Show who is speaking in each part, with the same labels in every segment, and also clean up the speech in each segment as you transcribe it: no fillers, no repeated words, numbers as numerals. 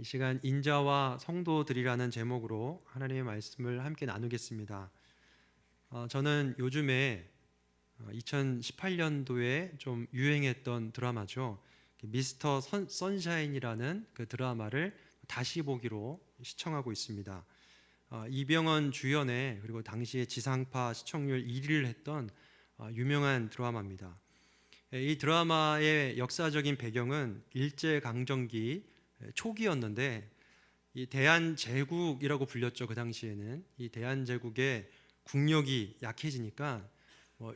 Speaker 1: 이 시간 인자와 성도들이라는 제목으로 하나님의 말씀을 함께 나누겠습니다. 저는 요즘에 2018년도에 좀 유행했던 드라마죠. 미스터 선샤인이라는 그 드라마를 다시 보기로 시청하고 있습니다. 이병헌 주연의 그리고 당시에 지상파 시청률 1위를 했던 유명한 드라마입니다. 이 드라마의 역사적인 배경은 일제강점기 초기였는데 이 대한제국이라고 불렸죠. 그 당시에는 이 대한제국의 국력이 약해지니까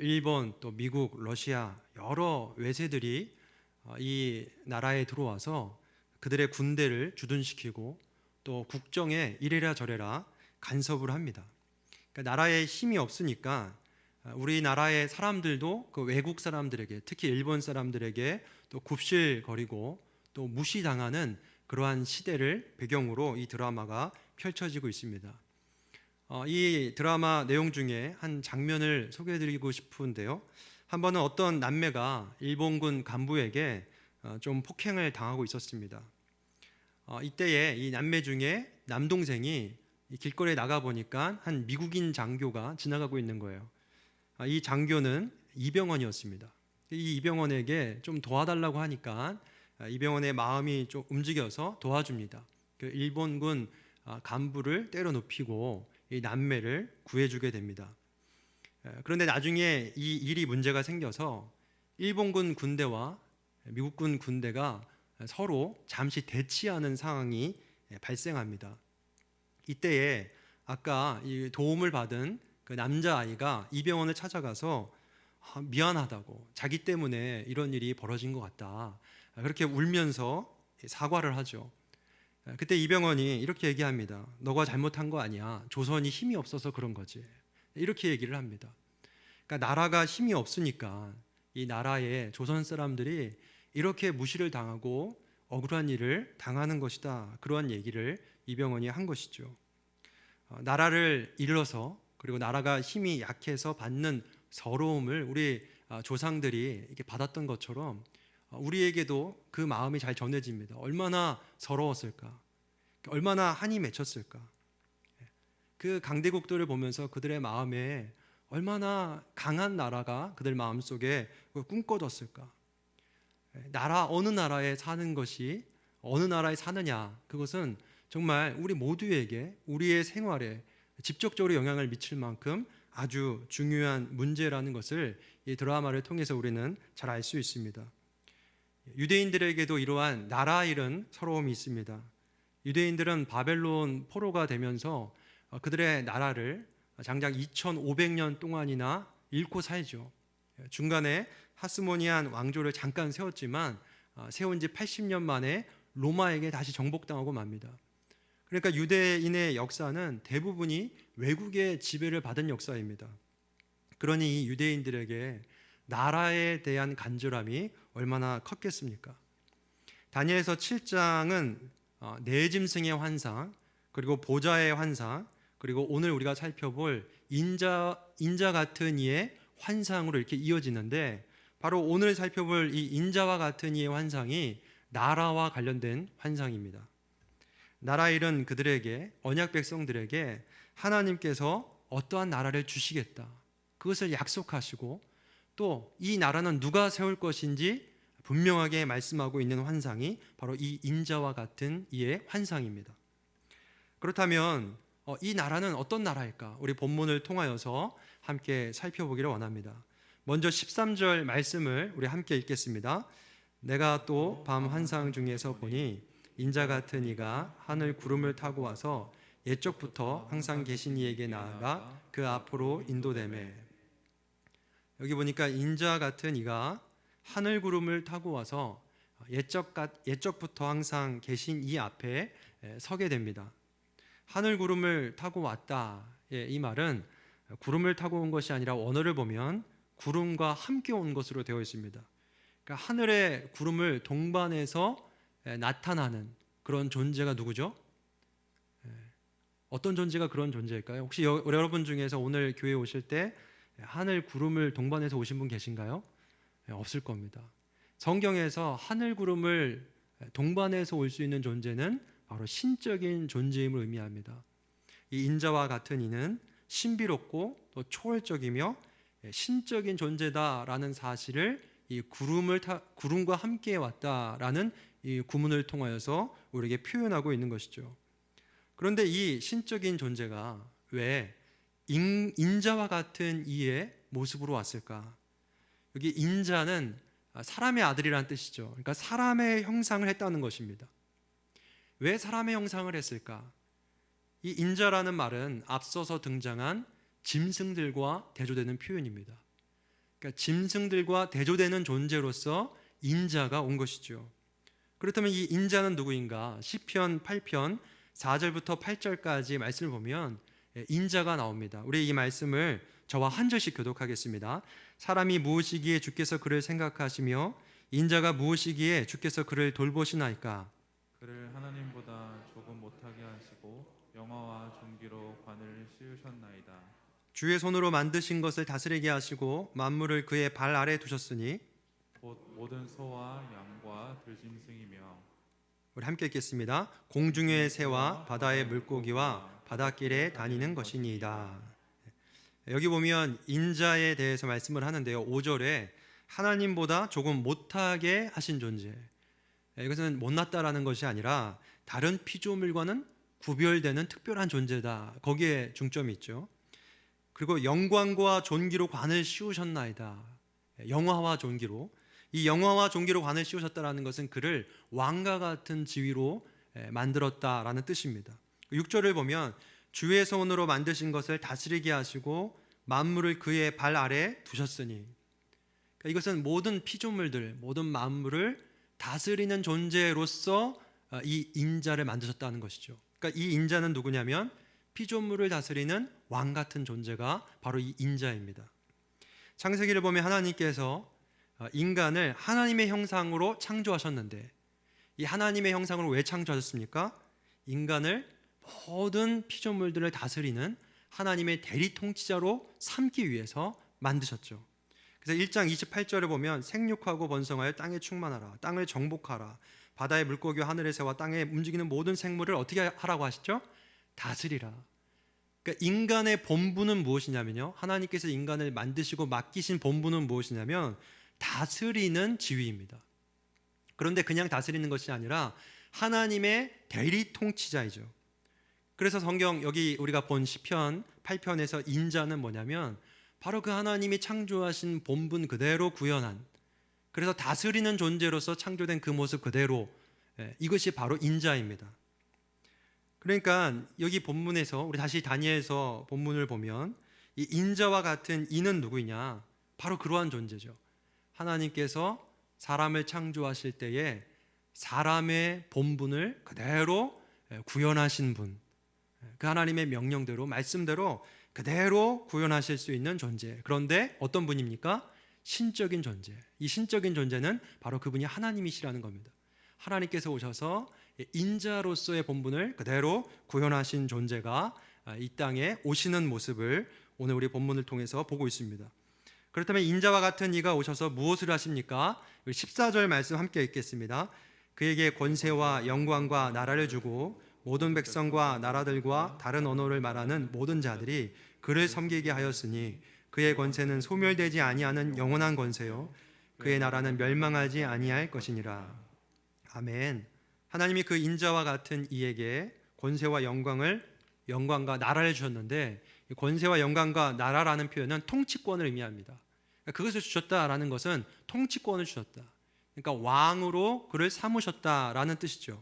Speaker 1: 일본 또 미국, 러시아 여러 외세들이 이 나라에 들어와서 그들의 군대를 주둔시키고 또 국정에 이래라 저래라 간섭을 합니다. 그러니까 나라에 힘이 없으니까 우리나라의 사람들도 그 외국 사람들에게, 특히 일본 사람들에게 또 굽실거리고 또 무시당하는 그러한 시대를 배경으로 이 드라마가 펼쳐지고 있습니다. 이 드라마 내용 중에 한 장면을 소개해드리고 싶은데요. 한 번은 어떤 남매가 일본군 간부에게 좀 폭행을 당하고 있었습니다. 이때에 이 남매 중에 남동생이 길거리에 나가 보니까 한 미국인 장교가 지나가고 있는 거예요. 이 장교는 이병헌이었습니다. 이 이병헌에게 좀 도와달라고 하니까 이병헌의 마음이 좀 움직여서 도와줍니다. 그 일본군 간부를 때려 눕히고 이 남매를 구해주게 됩니다. 그런데 나중에 이 일이 문제가 생겨서 일본군 군대와 미국군 군대가 서로 잠시 대치하는 상황이 발생합니다. 이때에 아까 이 도움을 받은 그 남자아이가 이병헌을 찾아가서 미안하다고, 자기 때문에 이런 일이 벌어진 것 같다, 그렇게 울면서 사과를 하죠. 그때 이병헌이 이렇게 얘기합니다. 너가 잘못한 거 아니야. 조선이 힘이 없어서 그런 거지. 이렇게 얘기를 합니다. 그러니까 나라가 힘이 없으니까 이 나라의 조선 사람들이 이렇게 무시를 당하고 억울한 일을 당하는 것이다, 그러한 얘기를 이병헌이 한 것이죠. 나라를 잃어서 그리고 나라가 힘이 약해서 받는 서러움을 우리 조상들이 이렇게 받았던 것처럼 우리에게도 그 마음이 잘 전해집니다. 얼마나 서러웠을까, 얼마나 한이 맺혔을까. 그 강대국들을 보면서 그들의 마음에 얼마나 강한 나라가 그들 마음속에 꿈꿔졌을까. 나라, 어느 나라에 사는 것이, 어느 나라에 사느냐, 그것은 정말 우리 모두에게, 우리의 생활에 직접적으로 영향을 미칠 만큼 아주 중요한 문제라는 것을 이 드라마를 통해서 우리는 잘 알 수 있습니다. 유대인들에게도 이러한 나라 잃은 서러움이 있습니다. 유대인들은 바벨론 포로가 되면서 그들의 나라를 장작 2500년 동안이나 잃고 살죠. 중간에 하스모니안 왕조를 잠깐 세웠지만 세운 지 80년 만에 로마에게 다시 정복당하고 맙니다. 그러니까 유대인의 역사는 대부분이 외국의 지배를 받은 역사입니다. 그러니 이 유대인들에게 나라에 대한 간절함이 얼마나 컸겠습니까? 다니엘서 7장은 네 짐승의 환상, 그리고 보좌의 환상, 그리고 오늘 우리가 살펴볼 인자 같은 이의 환상으로 이렇게 이어지는데, 바로 오늘 살펴볼 이 인자와 같은 이의 환상이 나라와 관련된 환상입니다. 나라 잃은 그들에게, 언약 백성들에게 하나님께서 어떠한 나라를 주시겠다, 그것을 약속하시고 또 이 나라는 누가 세울 것인지 분명하게 말씀하고 있는 환상이 바로 이 인자와 같은 이의 환상입니다. 그렇다면 이 나라는 어떤 나라일까? 우리 본문을 통하여서 함께 살펴보기를 원합니다. 먼저 13절 말씀을 우리 함께 읽겠습니다. 내가 또 밤 환상 중에서 보니 인자 같은 이가 하늘 구름을 타고 와서 옛적부터 항상 계신 이에게 나아가 그 앞으로 인도되매. 여기 보니까 인자 같은 이가 하늘 구름을 타고 와서 옛적부터 항상 계신 이 앞에 서게 됩니다. 하늘 구름을 타고 왔다, 이 말은 구름을 타고 온 것이 아니라 원어를 보면 구름과 함께 온 것으로 되어 있습니다. 그러니까 하늘의 구름을 동반해서 나타나는 그런 존재가 누구죠? 어떤 존재가 그런 존재일까요? 혹시 여러분 중에서 오늘 교회에 오실 때 하늘 구름을 동반해서 오신 분 계신가요? 없을 겁니다. 성경에서 하늘 구름을 동반해서 올 수 있는 존재는 바로 신적인 존재임을 의미합니다. 이 인자와 같은 이는 신비롭고 또 초월적이며 신적인 존재다라는 사실을 이 구름과 함께 왔다라는 이 구문을 통하여서 우리에게 표현하고 있는 것이죠. 그런데 이 신적인 존재가 왜 인자와 같은 이의 모습으로 왔을까? 여기 인자는 사람의 아들이라는 뜻이죠. 그러니까 사람의 형상을 했다는 것입니다. 왜 사람의 형상을 했을까? 이 인자라는 말은 앞서서 등장한 짐승들과 대조되는 표현입니다. 그러니까 짐승들과 대조되는 존재로서 인자가 온 것이죠. 그렇다면 이 인자는 누구인가? 시편 8편 4절부터 8절까지 말씀을 보면 인자가 나옵니다. 우리 이 말씀을 저와 한 절씩 교독하겠습니다. 사람이 무엇이기에 주께서 그를 생각하시며 인자가 무엇이기에 주께서 그를 돌보시나이까?
Speaker 2: 그를 하나님보다 조금 못하게 하시고 영화와 존귀로 관을 씌우셨나이다.
Speaker 1: 주의 손으로 만드신 것을 다스리게 하시고 만물을 그의 발 아래 두셨으니
Speaker 2: 곧 모든 소와 양과 들짐승이며
Speaker 1: 우리 함께 읽겠습니다. 공중의 새와 바다의 물고기와 바닷길에 다니는 것이니이다. 여기 보면 인자에 대해서 말씀을 하는데요. 5절에 하나님보다 조금 못하게 하신 존재. 이것은 못났다라는 것이 아니라 다른 피조물과는 구별되는 특별한 존재다. 거기에 중점이 있죠. 그리고 영광과 존귀로 관을 씌우셨나이다. 영화와 존귀로. 이 영화와 존귀로 관을 씌우셨다라는 것은 그를 왕과 같은 지위로 만들었다라는 뜻입니다. 6절을 보면 주의 손으로 만드신 것을 다스리게 하시고 만물을 그의 발 아래 두셨으니, 그러니까 이것은 모든 피조물들, 모든 만물을 다스리는 존재로서 이 인자를 만드셨다는 것이죠. 그러니까 이 인자는 누구냐면 피조물을 다스리는 왕 같은 존재가 바로 이 인자입니다. 창세기를 보면 하나님께서 인간을 하나님의 형상으로 창조하셨는데, 이 하나님의 형상으로 왜 창조하셨습니까? 인간을 모든 피조물들을 다스리는 하나님의 대리 통치자로 삼기 위해서 만드셨죠. 그래서 1장 28절에 보면 생육하고 번성하여 땅에 충만하라, 땅을 정복하라, 바다의 물고기와 하늘의 새와 땅에 움직이는 모든 생물을 어떻게 하라고 하시죠? 다스리라. 그러니까 인간의 본분은 무엇이냐면요, 하나님께서 인간을 만드시고 맡기신 본분은 무엇이냐면 다스리는 지위입니다. 그런데 그냥 다스리는 것이 아니라 하나님의 대리 통치자이죠. 그래서 성경 여기 우리가 본 시편 8편에서 인자는 뭐냐면 바로 그 하나님이 창조하신 본분 그대로 구현한, 그래서 다스리는 존재로서 창조된 그 모습 그대로, 이것이 바로 인자입니다. 그러니까 여기 본문에서 우리 다시 다니엘서 본문을 보면 이 인자와 같은 이는 누구냐? 바로 그러한 존재죠. 하나님께서 사람을 창조하실 때에 사람의 본분을 그대로 구현하신 분, 그 하나님의 명령대로 말씀대로 그대로 구현하실 수 있는 존재. 그런데 어떤 분입니까? 신적인 존재. 이 신적인 존재는 바로 그분이 하나님이시라는 겁니다. 하나님께서 오셔서 인자로서의 본분을 그대로 구현하신 존재가 이 땅에 오시는 모습을 오늘 우리 본문을 통해서 보고 있습니다. 그렇다면 인자와 같은 이가 오셔서 무엇을 하십니까? 14절 말씀 함께 읽겠습니다. 그에게 권세와 영광과 나라를 주고 모든 백성과 나라들과 다른 언어를 말하는 모든 자들이 그를 섬기게 하였으니 그의 권세는 소멸되지 아니하는 영원한 권세요 그의 나라는 멸망하지 아니할 것이니라. 아멘. 하나님이 그 인자와 같은 이에게 권세와 영광과 나라를 주셨는데, 권세와 영광과 나라라는 표현은 통치권을 의미합니다. 그것을 주셨다라는 것은 통치권을 주셨다. 그러니까 왕으로 그를 삼으셨다라는 뜻이죠.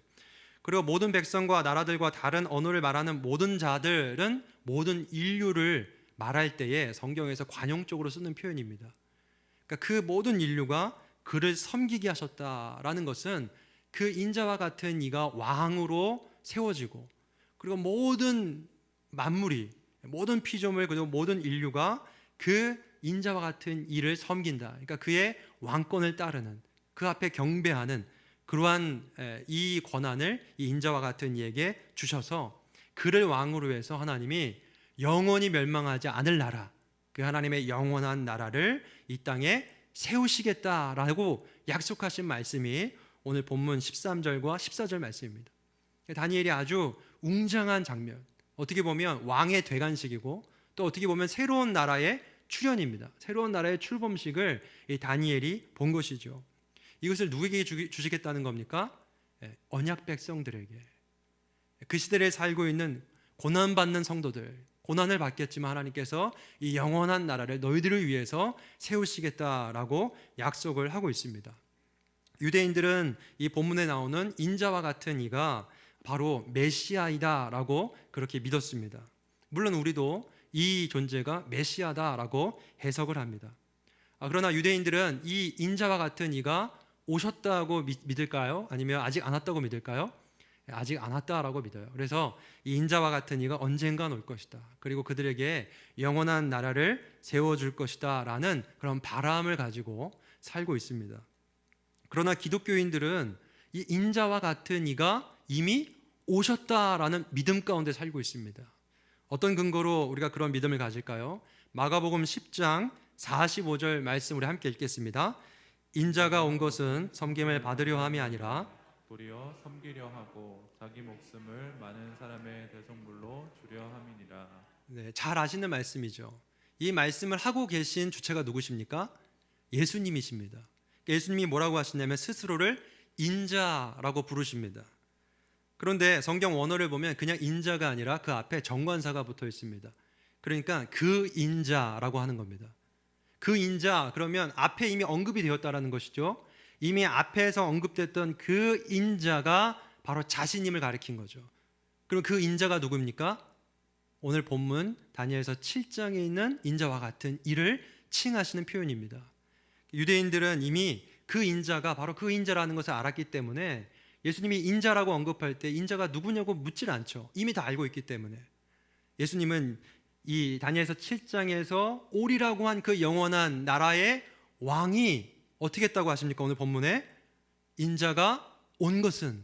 Speaker 1: 그리고 모든 백성과 나라들과 다른 언어를 말하는 모든 자들은 모든 인류를 말할 때에 성경에서 관용적으로 쓰는 표현입니다. 그러니까 그 모든 인류가 그를 섬기게 하셨다라는 것은 그 인자와 같은 이가 왕으로 세워지고, 그리고 모든 만물이, 모든 피조물, 그리고 모든 인류가 그 인자와 같은 이를 섬긴다. 그러니까 그의 왕권을 따르는, 그 앞에 경배하는 그러한 이 권한을 이 인자와 같은 이에게 주셔서 그를 왕으로 해서 하나님이 영원히 멸망하지 않을 나라, 그 하나님의 영원한 나라를 이 땅에 세우시겠다라고 약속하신 말씀이 오늘 본문 13절과 14절 말씀입니다. 다니엘이 아주 웅장한 장면, 어떻게 보면 왕의 되관식이고 또 어떻게 보면 새로운 나라의 출현입니다. 새로운 나라의 출범식을 이 다니엘이 본 것이죠. 이것을 누구에게 주시겠다는 겁니까? 언약 백성들에게. 그 시대를 살고 있는 고난받는 성도들, 고난을 받겠지만 하나님께서 이 영원한 나라를 너희들을 위해서 세우시겠다라고 약속을 하고 있습니다. 유대인들은 이 본문에 나오는 인자와 같은 이가 바로 메시아이다라고 그렇게 믿었습니다. 물론 우리도 이 존재가 메시아다라고 해석을 합니다. 그러나 유대인들은 이 인자와 같은 이가 오셨다고 믿을까요? 아니면 아직 안 왔다고 믿을까요? 아직 안 왔다라고 믿어요. 그래서 이 인자와 같은 이가 언젠간 올 것이다. 그리고 그들에게 영원한 나라를 세워줄 것이다 라는 그런 바람을 가지고 살고 있습니다. 그러나 기독교인들은 이 인자와 같은 이가 이미 오셨다라는 믿음 가운데 살고 있습니다. 어떤 근거로 우리가 그런 믿음을 가질까요? 마가복음 10장 45절 말씀 우리 함께 읽겠습니다. 인자가 온 것은 섬김을 받으려 함이 아니라
Speaker 2: 도리어 섬기려 하고 자기 목숨을 많은 사람의 대성물로 주려 함이니라.
Speaker 1: 네, 잘 아시는 말씀이죠. 이 말씀을 하고 계신 주체가 누구십니까? 예수님이십니다. 예수님이 뭐라고 하시냐면 스스로를 인자라고 부르십니다. 그런데 성경 원어를 보면 그냥 인자가 아니라 그 앞에 정관사가 붙어 있습니다. 그러니까 그 인자라고 하는 겁니다. 그 인자, 그러면 앞에 이미 언급이 되었다라는 것이죠. 이미 앞에서 언급됐던 그 인자가 바로 자신임을 가리킨 거죠. 그럼 그 인자가 누구입니까? 오늘 본문 다니엘서 7장에 있는 인자와 같은 이를 칭하시는 표현입니다. 유대인들은 이미 그 인자가 바로 그 인자라는 것을 알았기 때문에 예수님이 인자라고 언급할 때 인자가 누구냐고 묻질 않죠. 이미 다 알고 있기 때문에. 예수님은 이 다니엘서 7장에서 오리라고 한 그 영원한 나라의 왕이 어떻게 했다고 하십니까? 오늘 본문에 인자가 온 것은,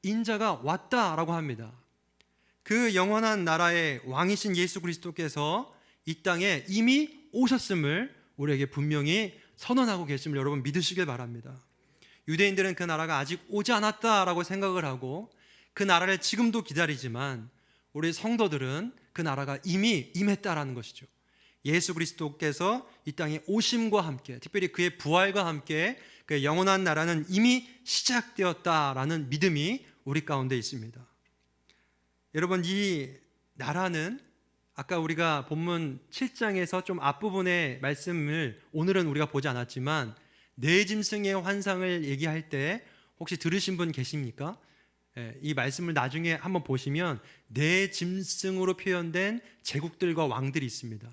Speaker 1: 인자가 왔다라고 합니다. 그 영원한 나라의 왕이신 예수 그리스도께서 이 땅에 이미 오셨음을 우리에게 분명히 선언하고 계심을 여러분 믿으시길 바랍니다. 유대인들은 그 나라가 아직 오지 않았다라고 생각을 하고 그 나라를 지금도 기다리지만 우리 성도들은 그 나라가 이미 임했다라는 것이죠. 예수 그리스도께서 이 땅에 오심과 함께, 특별히 그의 부활과 함께 그 영원한 나라는 이미 시작되었다라는 믿음이 우리 가운데 있습니다. 여러분, 이 나라는 아까 우리가 본문 7장에서 좀 앞부분의 말씀을 오늘은 우리가 보지 않았지만 네 짐승의 환상을 얘기할 때 혹시 들으신 분 계십니까? 이 말씀을 나중에 한번 보시면 네 짐승으로 표현된 제국들과 왕들이 있습니다.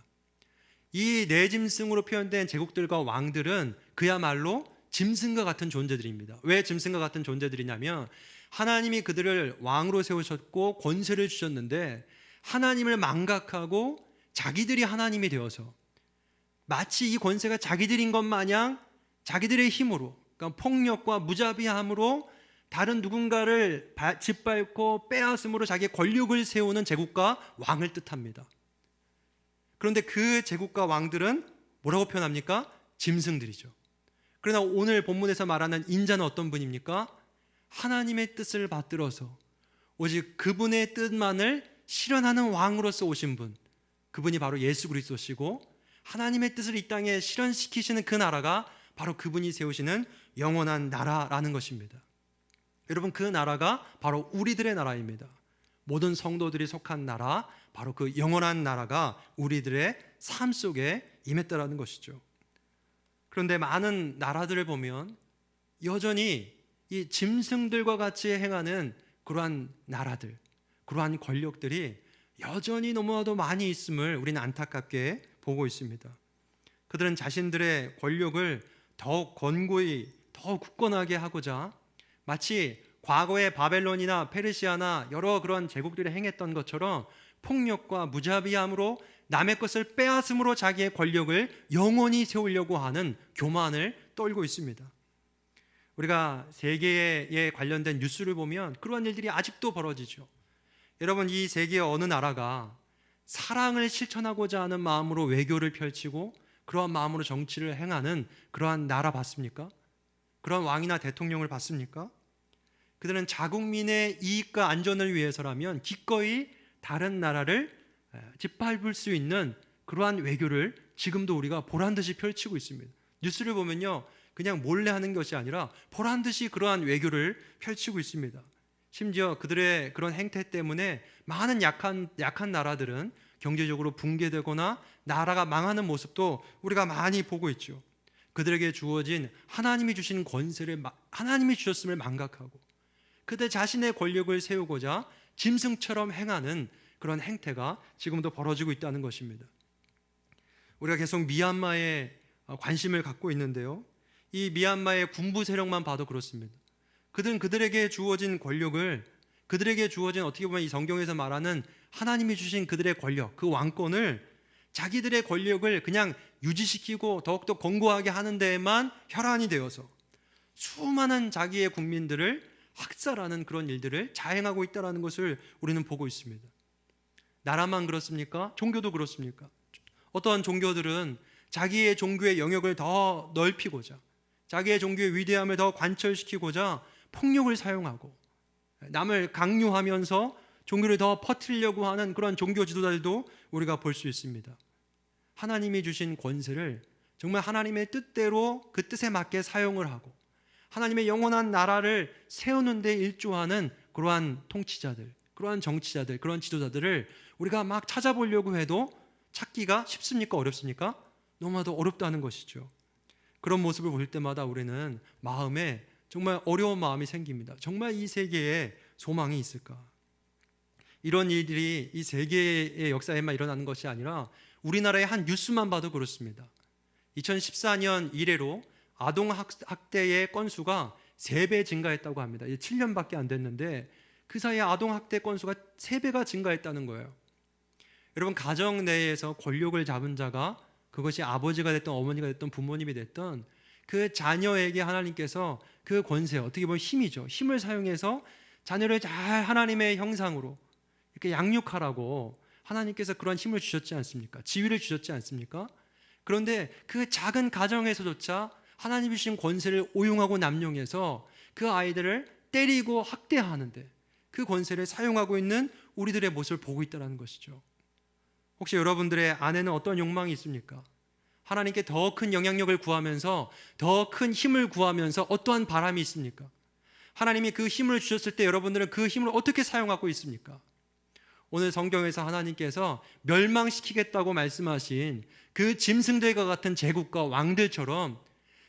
Speaker 1: 이 네 짐승으로 표현된 제국들과 왕들은 그야말로 짐승과 같은 존재들입니다. 왜 짐승과 같은 존재들이냐면 하나님이 그들을 왕으로 세우셨고 권세를 주셨는데 하나님을 망각하고 자기들이 하나님이 되어서 마치 이 권세가 자기들인 것 마냥 자기들의 힘으로, 그러니까 폭력과 무자비함으로 다른 누군가를 짓밟고 빼앗음으로 자기의 권력을 세우는 제국과 왕을 뜻합니다. 그런데 그 제국과 왕들은 뭐라고 표현합니까? 짐승들이죠. 그러나 오늘 본문에서 말하는 인자는 어떤 분입니까? 하나님의 뜻을 받들어서 오직 그분의 뜻만을 실현하는 왕으로서 오신 분, 그분이 바로 예수 그리스도시고 하나님의 뜻을 이 땅에 실현시키시는 그 나라가 바로 그분이 세우시는 영원한 나라라는 것입니다. 여러분, 그 나라가 바로 우리들의 나라입니다. 모든 성도들이 속한 나라, 바로 그 영원한 나라가 우리들의 삶 속에 임했다라는 것이죠. 그런데 많은 나라들을 보면 여전히 이 짐승들과 같이 행하는 그러한 나라들, 그러한 권력들이 여전히 너무나도 많이 있음을 우리는 안타깝게 보고 있습니다. 그들은 자신들의 권력을 더욱 권고히, 더 굳건하게 하고자 마치 과거의 바벨론이나 페르시아나 여러 그런 제국들이 행했던 것처럼 폭력과 무자비함으로 남의 것을 빼앗음으로 자기의 권력을 영원히 세우려고 하는 교만을 떨고 있습니다. 우리가 세계에 관련된 뉴스를 보면 그러한 일들이 아직도 벌어지죠. 여러분, 이 세계의 어느 나라가 사랑을 실천하고자 하는 마음으로 외교를 펼치고 그러한 마음으로 정치를 행하는 그러한 나라 봤습니까? 그러한 왕이나 대통령을 봤습니까? 그들은 자국민의 이익과 안전을 위해서라면 기꺼이 다른 나라를 짓밟을 수 있는 그러한 외교를 지금도 우리가 보란듯이 펼치고 있습니다. 뉴스를 보면요, 그냥 몰래 하는 것이 아니라 보란듯이 그러한 외교를 펼치고 있습니다. 심지어 그들의 그런 행태 때문에 많은 약한 나라들은 경제적으로 붕괴되거나 나라가 망하는 모습도 우리가 많이 보고 있죠. 그들에게 주어진 하나님이 주신 권세를 하나님이 주셨음을 망각하고 그들 자신의 권력을 세우고자 짐승처럼 행하는 그런 행태가 지금도 벌어지고 있다는 것입니다. 우리가 계속 미얀마에 관심을 갖고 있는데요, 이 미얀마의 군부 세력만 봐도 그렇습니다. 그들은 그들에게 주어진 권력을, 그들에게 주어진 어떻게 보면 이 성경에서 말하는 하나님이 주신 그들의 권력, 그 왕권을 자기들의 권력을 그냥 유지시키고 더욱더 견고하게 하는 데에만 혈안이 되어서 수많은 자기의 국민들을 학살하는 그런 일들을 자행하고 있다는 것을 우리는 보고 있습니다. 나라만 그렇습니까? 종교도 그렇습니까? 어떤 종교들은 자기의 종교의 영역을 더 넓히고자, 자기의 종교의 위대함을 더 관철시키고자 폭력을 사용하고 남을 강요하면서 종교를 더 퍼뜨리려고 하는 그런 종교 지도자들도 우리가 볼 수 있습니다. 하나님이 주신 권세를 정말 하나님의 뜻대로 그 뜻에 맞게 사용을 하고 하나님의 영원한 나라를 세우는 데 일조하는 그러한 통치자들, 그러한 정치자들, 그러한 지도자들을 우리가 막 찾아보려고 해도 찾기가 쉽습니까? 어렵습니까? 너무나도 어렵다는 것이죠. 그런 모습을 볼 때마다 우리는 마음에 정말 어려운 마음이 생깁니다. 정말 이 세계에 소망이 있을까? 이런 일들이 이 세계의 역사에만 일어나는 것이 아니라 우리나라의 한 뉴스만 봐도 그렇습니다. 2014년 이래로 아동 학대의 건수가 3배 증가했다고 합니다. 7년밖에 안 됐는데 그 사이에 아동 학대 건수가 3배가 증가했다는 거예요. 여러분, 가정 내에서 권력을 잡은 자가, 그것이 아버지가 됐든 어머니가 됐든 부모님이 됐든, 그 자녀에게 하나님께서 그 권세, 어떻게 보면 힘이죠. 힘을 사용해서 자녀를 잘 하나님의 형상으로 이렇게 양육하라고 하나님께서 그런 힘을 주셨지 않습니까? 지위를 주셨지 않습니까? 그런데 그 작은 가정에서조차 하나님이 주신 권세를 오용하고 남용해서 그 아이들을 때리고 학대하는데 그 권세를 사용하고 있는 우리들의 모습을 보고 있다는 것이죠. 혹시 여러분들의 안에는 어떤 욕망이 있습니까? 하나님께 더 큰 영향력을 구하면서, 더 큰 힘을 구하면서 어떠한 바람이 있습니까? 하나님이 그 힘을 주셨을 때 여러분들은 그 힘을 어떻게 사용하고 있습니까? 오늘 성경에서 하나님께서 멸망시키겠다고 말씀하신 그 짐승들과 같은 제국과 왕들처럼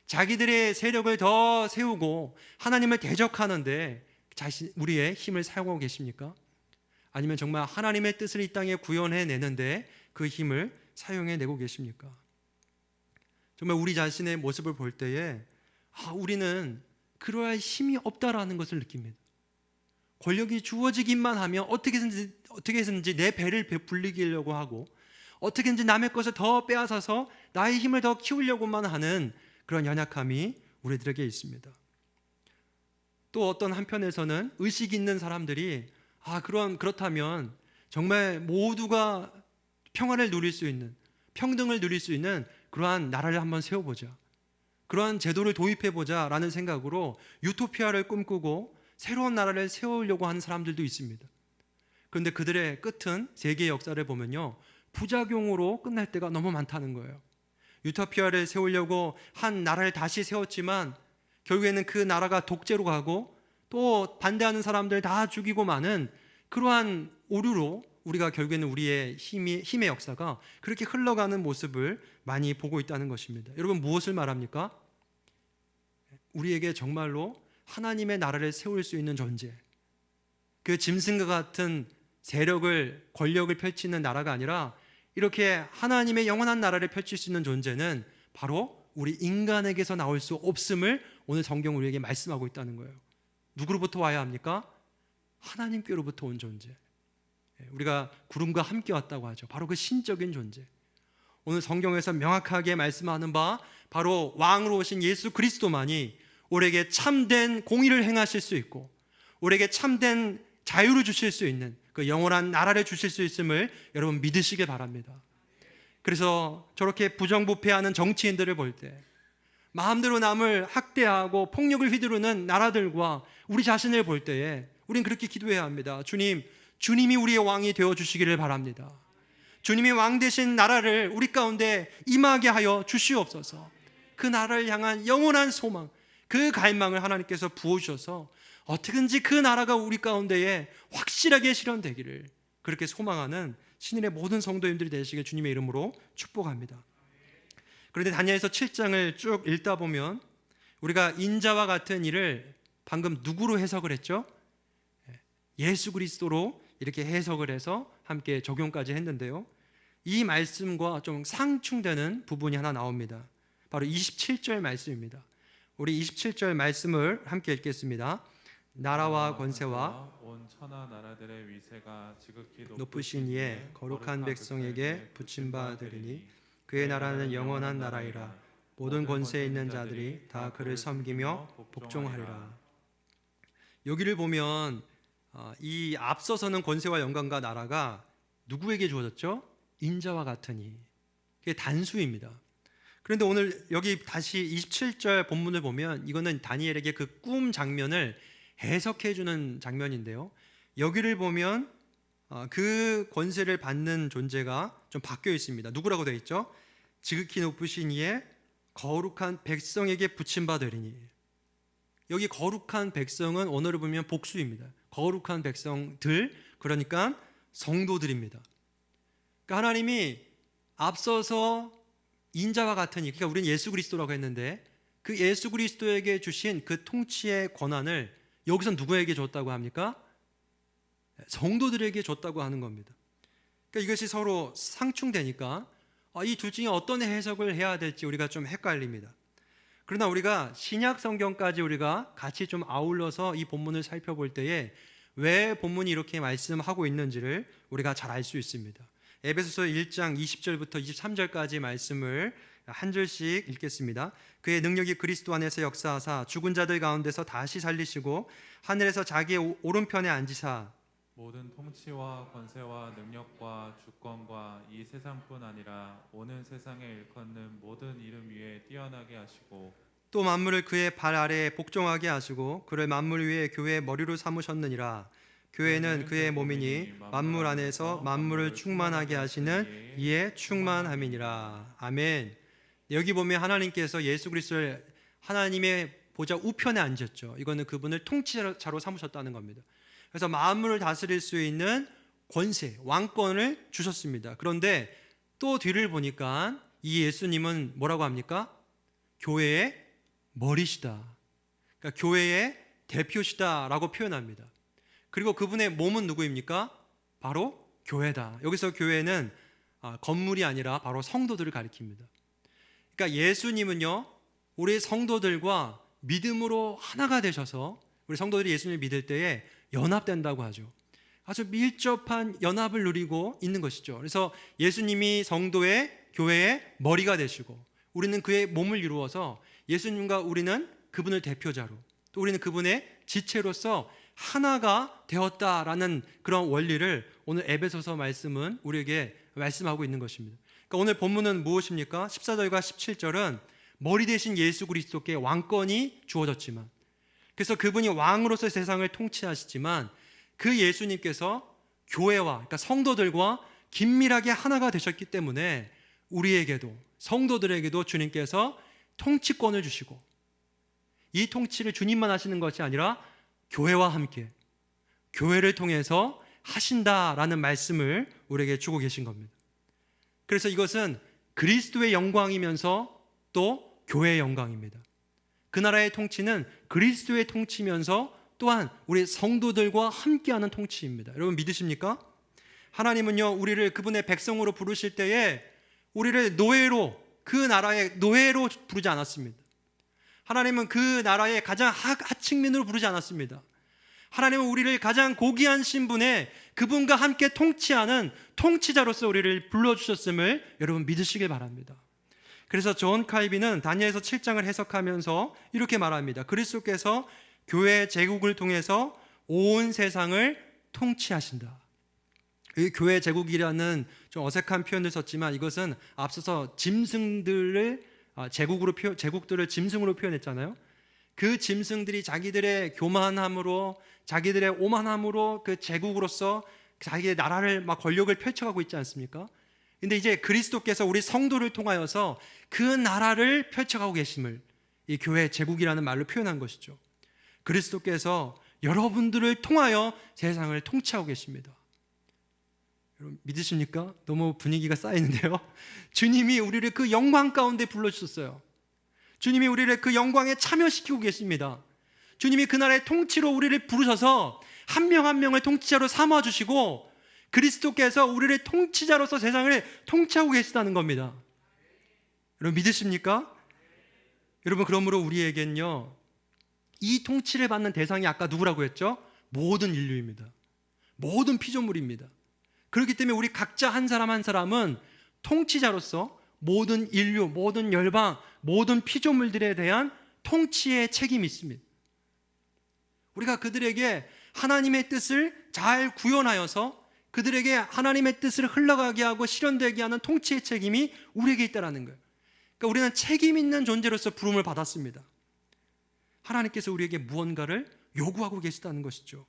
Speaker 1: 자기들의 세력을 더 세우고 하나님을 대적하는데 우리의 힘을 사용하고 계십니까? 아니면 정말 하나님의 뜻을 이 땅에 구현해내는데 그 힘을 사용해내고 계십니까? 정말 우리 자신의 모습을 볼 때에 우리는 그러할 힘이 없다라는 것을 느낍니다. 권력이 주어지기만 하면 어떻게든지 내 배를 불리려고 하고 어떻게든지 남의 것을 더 빼앗아서 나의 힘을 더 키우려고만 하는 그런 연약함이 우리들에게 있습니다. 또 어떤 한편에서는 의식 있는 사람들이 그렇다면 정말 모두가 평화를 누릴 수 있는, 평등을 누릴 수 있는 그러한 나라를 한번 세워보자, 그러한 제도를 도입해보자 라는 생각으로 유토피아를 꿈꾸고 새로운 나라를 세우려고 하는 사람들도 있습니다. 그런데 그들의 끝은 세계의 역사를 보면요, 부작용으로 끝날 때가 너무 많다는 거예요. 유토피아를 세우려고 한 나라를 다시 세웠지만 결국에는 그 나라가 독재로 가고 또 반대하는 사람들 다 죽이고 마는 그러한 오류로 우리가 결국에는 우리의 힘의 역사가 그렇게 흘러가는 모습을 많이 보고 있다는 것입니다. 여러분, 무엇을 말합니까? 우리에게 정말로 하나님의 나라를 세울 수 있는 존재, 그 짐승과 같은 세력을, 권력을 펼치는 나라가 아니라 이렇게 하나님의 영원한 나라를 펼칠 수 있는 존재는 바로 우리 인간에게서 나올 수 없음을 오늘 성경 우리에게 말씀하고 있다는 거예요. 누구로부터 와야 합니까? 하나님께로부터 온 존재. 우리가 구름과 함께 왔다고 하죠. 바로 그 신적인 존재. 오늘 성경에서 명확하게 말씀하는 바 바로 왕으로 오신 예수 그리스도만이 우리에게 참된 공의를 행하실 수 있고 우리에게 참된 자유를 주실 수 있는 그 영원한 나라를 주실 수 있음을 여러분 믿으시길 바랍니다. 그래서 저렇게 부정부패하는 정치인들을 볼 때, 마음대로 남을 학대하고 폭력을 휘두르는 나라들과 우리 자신을 볼 때에 우린 그렇게 기도해야 합니다. 주님이 우리의 왕이 되어주시기를 바랍니다. 주님이 왕 되신 나라를 우리 가운데 임하게 하여 주시옵소서. 그 나라를 향한 영원한 소망, 그 갈망을 하나님께서 부어주셔서 어떻게든지 그 나라가 우리 가운데에 확실하게 실현되기를 그렇게 소망하는 신인의 모든 성도님들이 되시길 주님의 이름으로 축복합니다. 그런데 다니엘서 7장을 쭉 읽다 보면 우리가 인자와 같은 일을 방금 누구로 해석을 했죠? 예수 그리스도로 이렇게 해석을 해서 함께 적용까지 했는데요. 이 말씀과 좀 상충되는 부분이 하나 나옵니다. 바로 27절 말씀입니다. 우리 27절 말씀을 함께 읽겠습니다. 나라와 권세와
Speaker 2: 온 천하 나라들의 위세가 지극히
Speaker 1: 높으신 이에 거룩한 백성에게 붙임바 되리니 그의 나라는 영원한 나라이라. 모든 권세에 있는 자들이 다 그를 섬기며 복종하리라. 여기를 보면 이 앞서서는 권세와 영광과 나라가 누구에게 주어졌죠? 인자와 같으니. 그게 단수입니다. 그런데 오늘 여기 다시 27절 본문을 보면 이거는 다니엘에게 그 꿈 장면을 해석해 주는 장면인데요. 여기를 보면 그 권세를 받는 존재가 좀 바뀌어 있습니다. 누구라고 되어 있죠? 지극히 높으신 이에 거룩한 백성에게 붙임바 되리니. 여기 거룩한 백성은 언어를 보면 복수입니다. 거룩한 백성들, 그러니까 성도들입니다. 그러니까 하나님이 앞서서 인자와 같으니, 그러니까 우리는 예수 그리스도라고 했는데 그 예수 그리스도에게 주신 그 통치의 권한을 여기서 누구에게 줬다고 합니까? 성도들에게 줬다고 하는 겁니다. 그러니까 이것이 서로 상충되니까 이 둘 중에 어떤 해석을 해야 될지 우리가 좀 헷갈립니다. 그러나 우리가 신약 성경까지 우리가 같이 좀 아울러서 이 본문을 살펴볼 때에 왜 본문이 이렇게 말씀하고 있는지를 우리가 잘 알 수 있습니다. 에베소서 1장 20절부터 23절까지 말씀을 한 절씩 읽겠습니다. 그의 능력이 그리스도 안에서 역사하사 죽은 자들 가운데서 다시 살리시고 하늘에서 자기의 오른편에 앉으사
Speaker 2: 모든 통치와 권세와 능력과 주권과 이 세상뿐 아니라 오는 세상에 일컫는 모든 이름 위에 뛰어나게 하시고
Speaker 1: 또 만물을 그의 발 아래에 복종하게 하시고 그를 만물 위에 교회의 머리로 삼으셨느니라. 교회는 그의 몸이니 만물 안에서 만물을 충만하게 하시는 이에 충만함이니라. 아멘. 여기 보면 하나님께서 예수 그리스도를 하나님의 보좌 우편에 앉혔죠. 이거는 그분을 통치자로 삼으셨다는 겁니다. 그래서 만물을 다스릴 수 있는 권세, 왕권을 주셨습니다. 그런데 또 뒤를 보니까 이 예수님은 뭐라고 합니까? 교회의 머리시다. 그러니까 교회의 대표시다라고 표현합니다. 그리고 그분의 몸은 누구입니까? 바로 교회다. 여기서 교회는 건물이 아니라 바로 성도들을 가리킵니다. 그러니까 예수님은요, 우리 성도들과 믿음으로 하나가 되셔서 우리 성도들이 예수님을 믿을 때에 연합된다고 하죠. 아주 밀접한 연합을 누리고 있는 것이죠. 그래서 예수님이 성도의 교회의 머리가 되시고 우리는 그의 몸을 이루어서 예수님과 우리는 그분을 대표자로 또 우리는 그분의 지체로서 하나가 되었다라는 그런 원리를 오늘 에베소서 말씀은 우리에게 말씀하고 있는 것입니다. 그러니까 오늘 본문은 무엇입니까? 14절과 17절은 머리 대신 예수 그리스도께 왕권이 주어졌지만, 그래서 그분이 왕으로서 세상을 통치하시지만 그 예수님께서 교회와, 그러니까 성도들과 긴밀하게 하나가 되셨기 때문에 우리에게도, 성도들에게도 주님께서 통치권을 주시고, 이 통치를 주님만 하시는 것이 아니라 교회와 함께 교회를 통해서 하신다라는 말씀을 우리에게 주고 계신 겁니다. 그래서 이것은 그리스도의 영광이면서 또 교회의 영광입니다. 그 나라의 통치는 그리스도의 통치면서 또한 우리 성도들과 함께하는 통치입니다. 여러분 믿으십니까? 하나님은요, 우리를 그분의 백성으로 부르실 때에 우리를 노예로, 그 나라의 노예로 부르지 않았습니다. 하나님은 그 나라의 가장 하층민으로 부르지 않았습니다. 하나님은 우리를 가장 고귀한 신분에 그분과 함께 통치하는 통치자로서 우리를 불러주셨음을 여러분 믿으시길 바랍니다. 그래서 존 칼빈은 다니엘서 7장을 해석하면서 이렇게 말합니다. 그리스도께서 교회 제국을 통해서 온 세상을 통치하신다. 이 교회 제국이라는 좀 어색한 표현을 썼지만 이것은 앞서서 짐승들을 제국들을 짐승으로 표현했잖아요. 그 짐승들이 자기들의 교만함으로, 자기들의 오만함으로 그 제국으로서 자기의 나라를 막 권력을 펼쳐가고 있지 않습니까? 근데 이제 그리스도께서 우리 성도를 통하여서 그 나라를 펼쳐가고 계심을 이 교회 제국이라는 말로 표현한 것이죠. 그리스도께서 여러분들을 통하여 세상을 통치하고 계십니다. 여러분 믿으십니까? 너무 분위기가 쌓이는데요. 주님이 우리를 그 영광 가운데 불러주셨어요. 주님이 우리를 그 영광에 참여시키고 계십니다. 주님이 그날의 통치로 우리를 부르셔서 한 명 한 명을 통치자로 삼아주시고 그리스도께서 우리를 통치자로서 세상을 통치하고 계시다는 겁니다. 여러분 믿으십니까? 여러분 그러므로 우리에겐요 이 통치를 받는 대상이 아까 누구라고 했죠? 모든 인류입니다. 모든 피조물입니다. 그렇기 때문에 우리 각자 한 사람 한 사람은 통치자로서 모든 인류, 모든 열방, 모든 피조물들에 대한 통치의 책임이 있습니다. 우리가 그들에게 하나님의 뜻을 잘 구현하여서 그들에게 하나님의 뜻을 흘러가게 하고 실현되게 하는 통치의 책임이 우리에게 있다는 거예요. 그러니까 우리는 책임 있는 존재로서 부름을 받았습니다. 하나님께서 우리에게 무언가를 요구하고 계시다는 것이죠.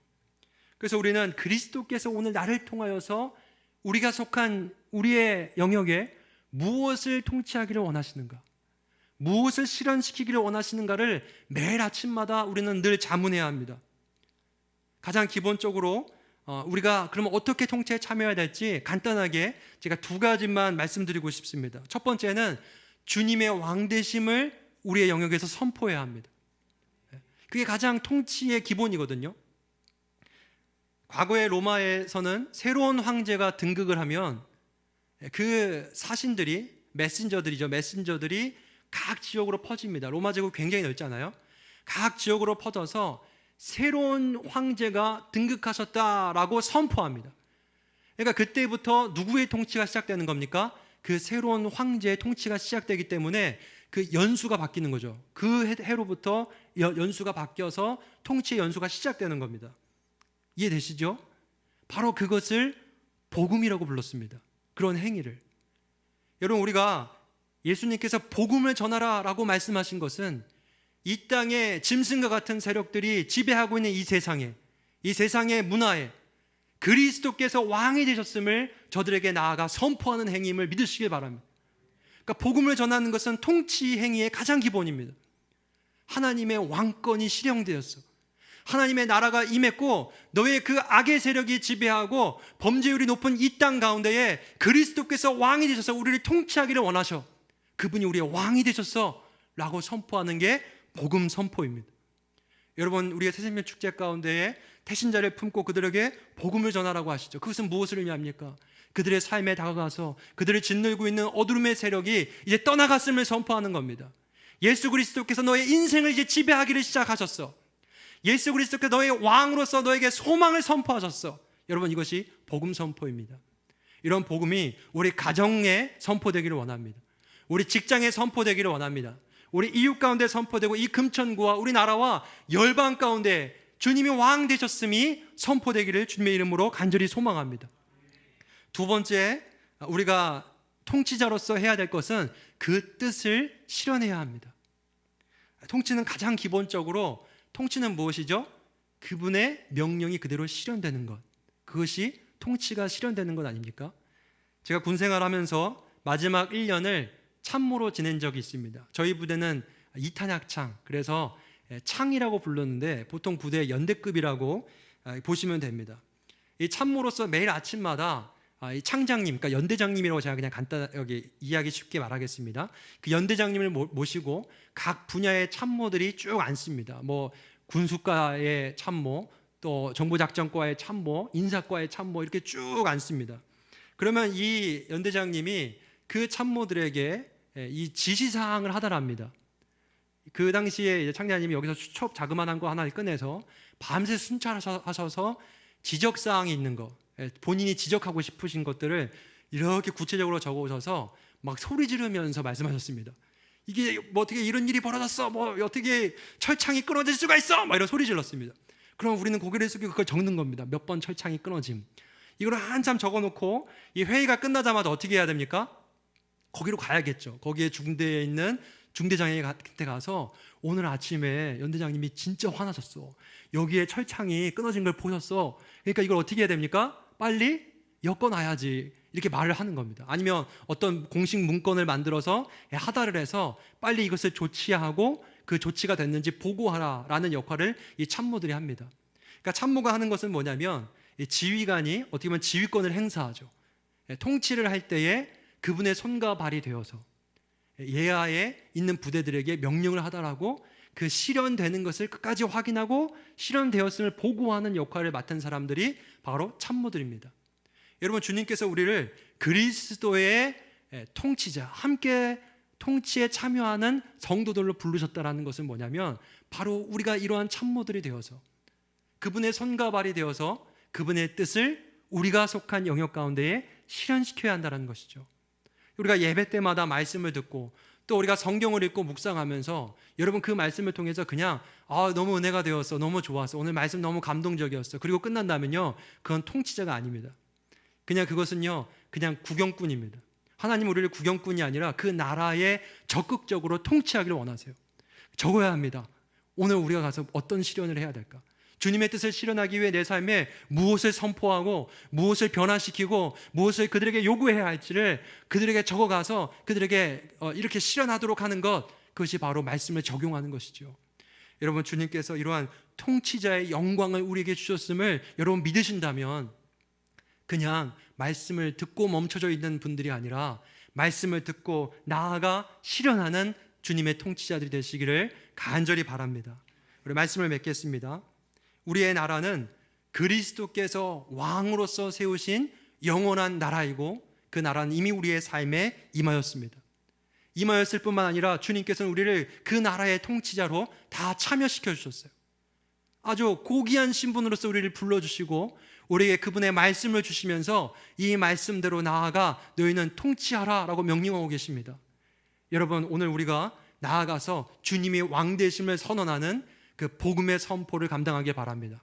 Speaker 1: 그래서 우리는 그리스도께서 오늘 나를 통하여서 우리가 속한 우리의 영역에 무엇을 통치하기를 원하시는가, 무엇을 실현시키기를 원하시는가를 매일 아침마다 우리는 늘 자문해야 합니다. 가장 기본적으로 우리가 그러면 어떻게 통치에 참여해야 될지 간단하게 제가 두 가지만 말씀드리고 싶습니다. 첫 번째는 주님의 왕되심을 우리의 영역에서 선포해야 합니다. 그게 가장 통치의 기본이거든요. 과거의 로마에서는 새로운 황제가 등극을 하면 그 사신들이 메신저들이 각 지역으로 퍼집니다. 로마 제국 굉장히 넓잖아요. 각 지역으로 퍼져서 새로운 황제가 등극하셨다라고 선포합니다. 그러니까 그때부터 누구의 통치가 시작되는 겁니까? 그 새로운 황제의 통치가 시작되기 때문에 그 연수가 바뀌는 거죠. 그 해로부터 연수가 바뀌어서 통치의 연수가 시작되는 겁니다. 이해되시죠? 바로 그것을 복음이라고 불렀습니다. 그런 행위를. 여러분 우리가 예수님께서 복음을 전하라 라고 말씀하신 것은 이 땅에 짐승과 같은 세력들이 지배하고 있는 이 세상의 문화에 그리스도께서 왕이 되셨음을 저들에게 나아가 선포하는 행위임을 믿으시길 바랍니다. 그러니까 복음을 전하는 것은 통치 행위의 가장 기본입니다. 하나님의 왕권이 실현되었어. 하나님의 나라가 임했고 너의 그 악의 세력이 지배하고 범죄율이 높은 이 땅 가운데에 그리스도께서 왕이 되셔서 우리를 통치하기를 원하셔. 그분이 우리의 왕이 되셨어 라고 선포하는 게 복음 선포입니다. 여러분 우리가 새생명 축제 가운데에 태신자를 품고 그들에게 복음을 전하라고 하시죠. 그것은 무엇을 의미합니까? 그들의 삶에 다가가서 그들을 짓누르고 있는 어두움의 세력이 이제 떠나갔음을 선포하는 겁니다. 예수 그리스도께서 너의 인생을 이제 지배하기를 시작하셨어. 예수 그리스도께서 너의 왕으로서 너에게 소망을 선포하셨어. 여러분 이것이 복음 선포입니다. 이런 복음이 우리 가정에 선포되기를 원합니다. 우리 직장에 선포되기를 원합니다. 우리 이웃 가운데 선포되고 이 금천구와 우리나라와 열방 가운데 주님이 왕 되셨음이 선포되기를 주님의 이름으로 간절히 소망합니다. 두 번째 우리가 통치자로서 해야 될 것은 그 뜻을 실현해야 합니다. 통치는 가장 기본적으로 통치는 무엇이죠? 그분의 명령이 그대로 실현되는 것. 그것이 통치가 실현되는 것 아닙니까? 제가 군 생활하면서 마지막 1년을 참모로 지낸 적이 있습니다. 저희 부대는 2탄약창, 그래서 창이라고 불렀는데 보통 부대 연대급이라고 보시면 됩니다. 이 참모로서 매일 아침마다 이 창장님, 그러니까 연대장님이라고 제가 그냥 간단하게 이야기 쉽게 말하겠습니다. 그 연대장님을 모시고 각 분야의 참모들이 쭉 앉습니다. 뭐 군수과의 참모, 또 정보작전과의 참모, 인사과의 참모 이렇게 쭉 앉습니다. 그러면 이 연대장님이 그 참모들에게 이 지시사항을 하달합니다. 그 당시에 창장님이 여기서 수첩 자그마한 거 하나를 꺼내서 밤새 순찰하셔서 지적사항이 있는 거, 본인이 지적하고 싶으신 것들을 이렇게 구체적으로 적어오셔서 막 소리 지르면서 말씀하셨습니다. 이게 뭐 어떻게 이런 일이 벌어졌어? 뭐 어떻게 철창이 끊어질 수가 있어? 막 이런 소리 질렀습니다. 그럼 우리는 고개를 숙이고 그걸 적는 겁니다. 몇 번 철창이 끊어짐. 이걸 한참 적어놓고 이 회의가 끝나자마자 어떻게 해야 됩니까? 거기로 가야겠죠. 거기에 중대에 있는 중대장에한테 가서 오늘 아침에 연대장님이 진짜 화나셨어. 여기에 철창이 끊어진 걸 보셨어. 그러니까 이걸 어떻게 해야 됩니까? 빨리 엮어놔야지. 이렇게 말을 하는 겁니다. 아니면 어떤 공식 문건을 만들어서 하달을 해서 빨리 이것을 조치하고 그 조치가 됐는지 보고하라라는 역할을 이 참모들이 합니다. 그러니까 참모가 하는 것은 뭐냐면 이 지휘관이 어떻게 보면 지휘권을 행사하죠. 통치를 할 때에 그분의 손과 발이 되어서 예하에 있는 부대들에게 명령을 하달하고 그 실현되는 것을 끝까지 확인하고 실현되었음을 보고하는 역할을 맡은 사람들이 바로 참모들입니다. 여러분, 주님께서 우리를 그리스도의 통치자, 함께 통치에 참여하는 성도들로 부르셨다라는 것은 뭐냐면 바로 우리가 이러한 참모들이 되어서 그분의 손과 발이 되어서 그분의 뜻을 우리가 속한 영역 가운데에 실현시켜야 한다는 것이죠. 우리가 예배 때마다 말씀을 듣고 또 우리가 성경을 읽고 묵상하면서 여러분 그 말씀을 통해서 그냥 너무 은혜가 되었어, 너무 좋았어, 오늘 말씀 너무 감동적이었어, 그리고 끝난다면요, 그건 통치자가 아닙니다. 그냥 그것은요, 그냥 구경꾼입니다. 하나님 우리를 구경꾼이 아니라 그 나라에 적극적으로 통치하기를 원하세요. 적어야 합니다. 오늘 우리가 가서 어떤 실현을 해야 될까? 주님의 뜻을 실현하기 위해 내 삶에 무엇을 선포하고 무엇을 변화시키고 무엇을 그들에게 요구해야 할지를 그들에게 적어가서 그들에게 이렇게 실현하도록 하는 것, 그것이 바로 말씀을 적용하는 것이죠. 여러분, 주님께서 이러한 통치자의 영광을 우리에게 주셨음을 여러분 믿으신다면 그냥 말씀을 듣고 멈춰져 있는 분들이 아니라 말씀을 듣고 나아가 실현하는 주님의 통치자들이 되시기를 간절히 바랍니다. 우리 말씀을 맺겠습니다. 우리의 나라는 그리스도께서 왕으로서 세우신 영원한 나라이고 그 나라는 이미 우리의 삶에 임하였습니다. 임하였을 뿐만 아니라 주님께서는 우리를 그 나라의 통치자로 다 참여시켜 주셨어요. 아주 고귀한 신분으로서 우리를 불러주시고 우리에게 그분의 말씀을 주시면서 이 말씀대로 나아가 너희는 통치하라 라고 명령하고 계십니다. 여러분, 오늘 우리가 나아가서 주님이 왕 되심을 선언하는 그 복음의 선포를 감당하길 바랍니다.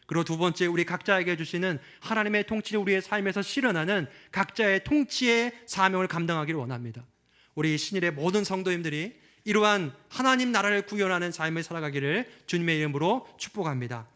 Speaker 1: 그리고 두 번째, 우리 각자에게 주시는 하나님의 통치를 우리의 삶에서 실현하는 각자의 통치의 사명을 감당하기를 원합니다. 우리 신일의 모든 성도님들이 이러한 하나님 나라를 구현하는 삶을 살아가기를 주님의 이름으로 축복합니다.